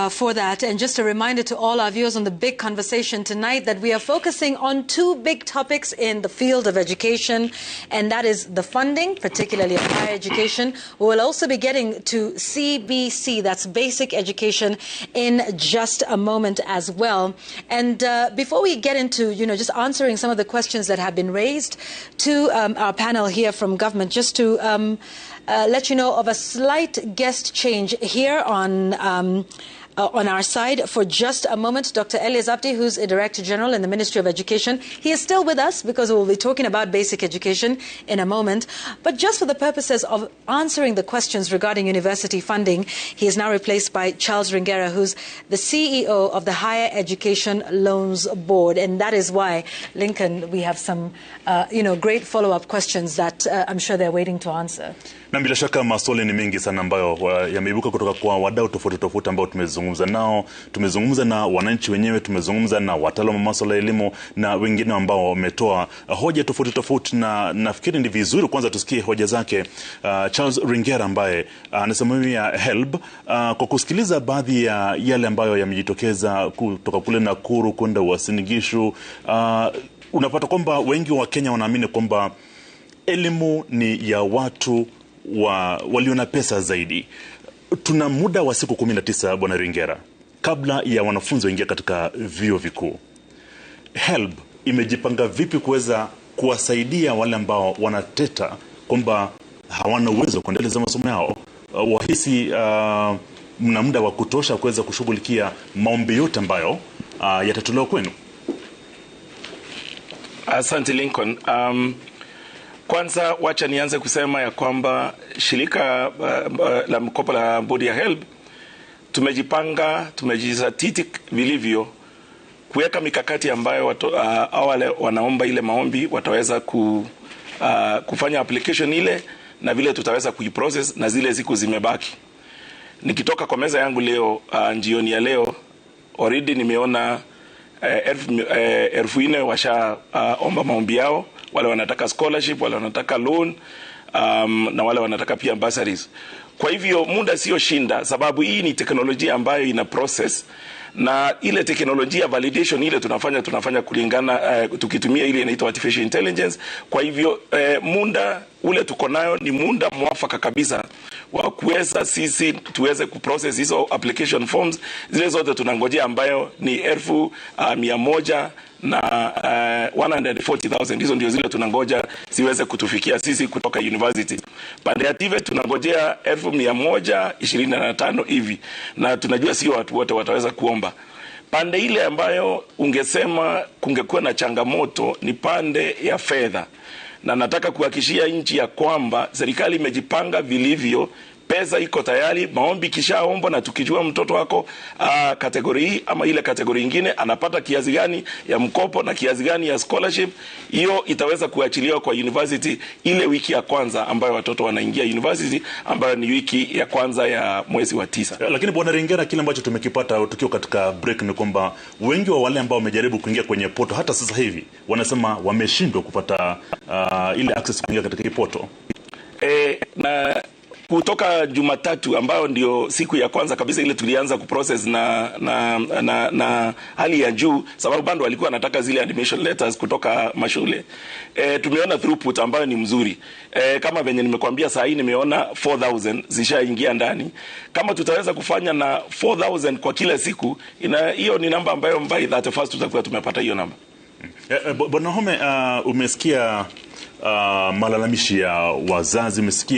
for that. And just a reminder to all our viewers on the big conversation tonight that we are focusing on two big topics in the field of education, and that is the funding, particularly of higher education. We will also be getting to CBC, that's basic education, in just a moment as well. And before we get into, just answering some of the questions that have been raised to our panel here from government, just to let you know of a slight guest change here on our side for just a moment. Dr. Elias Abdi, who's a Director General in the Ministry of Education, he is still with us because we'll be talking about basic education in a moment. But just for the purposes of answering the questions regarding university funding, he is now replaced by Charles Ringere, who's the CEO of the Higher Education Loans Board. And that is why, Lincoln, we have some, great follow-up questions that I'm sure they're waiting to answer. Na bila shaka maswali ni mengi sana ambayo yameibuka kutoka kwa wadau tofauti ambao tumezungumza nao. Tumezungumza na wananchi wenyewe, tumezungumza na wataalamu wa masuala ya elimu na wengine ambao wametoa hoja tofauti, na nafikiri ni vizuri kwanza tusikie hoja zake Charles Ringere ambaye anasimamia HELB, kwa kusikiliza baadhi ya yale ambayo yamejitokeza kutoka kule Nakuru kwenda Uasin Gishu. Unapata kwamba wengi wa Kenya wanaamini kwamba elimu ni ya watu walio na pesa zaidi. Tuna muda wa siku 19 bwana Ringere kabla ya wanafunzi waingia katika vyuo vikuu. HELB imejipanga vipi kuweza kuwasaidia wale ambao wanateta kwamba hawana uwezo kuendeleza masomo yao? Wahisi mna muda wa kutosha kuweza kushughulikia maombi yote ambayo yatatolewa kwenu? Asante Lincoln. Kwanza wacha nianze kusema ya kwamba shirika la mkopo la bodi ya HELB tumejizatiti vilivyo kuweka mikakati ambayo wale wanaomba ile maombi wataweza kufanya application ile, na vile tutaweza kuiprocess na zile siku zimebaki. Nikitoka kwa meza yangu leo, jioni ya leo, already nimeona 4,000 washaomba maombi yao. Wale wanataka scholarship, wale wanataka loan, na wale wanataka pia bursaries. Kwa hivyo muda sio shinda, sababu hii ni teknolojia ambayo ina process, na ile teknolojia validation ile tunafanya kulingana tukitumia ile inaitwa artificial intelligence. Kwa hivyo muda ule tuko nayo ni muda mwafaka kabisa wa kuweza sisi tuweze kuprocess hizo application forms zile zote tunangojea, ambayo ni 100,000 na 140,000. Hizo ndio zile tunangoja siweze kutufikia sisi kutoka university. Pande ya TVET tunangojea 1,125 hivi, na tunajua sio watu wote wataweza kuomba. Pande ile ambayo ungesema kungekuwa na changamoto ni pande ya fedha, na nataka kuhakikishia nchi ya kwamba serikali imejipanga vilivyo. Pesa iko tayari, maombi kishaomba, na tukijua mtoto wako kategori hii ama ile kategori nyingine anapata kiasi gani ya mkopo na kiasi gani ya scholarship, hiyo itaweza kuachiliwa kwa university ile wiki ya kwanza ambayo watoto wanaingia university, ambayo ni wiki ya kwanza ya mwezi wa 9. Lakini bwana Ringere, kile ambacho tumekipata tukio katika break ni kwamba wengi wa wale ambao wamejaribu kuingia kwenye poto hata sasa hivi wanasema wameshindwa kupata ile access kuingia katika hii poto. Na kutoka Jumatatu ambayo ndio siku ya kwanza kabisa ile tulianza kuprocess na hali ya juu, sababu bado walikuwa wanataka zile admission letters kutoka mashule. Tumeona throughput ambayo ni mzuri. Kama venye nimekuambia saa hii nimeona 4,000 zishaingia ndani. Kama tutaweza kufanya na 4,000 kwa kila siku, hiyo ni namba ambayo by that first tutakuwa tumepata hiyo namba. Bwana Home, umesikia malalamishi ya wazazi, umesikia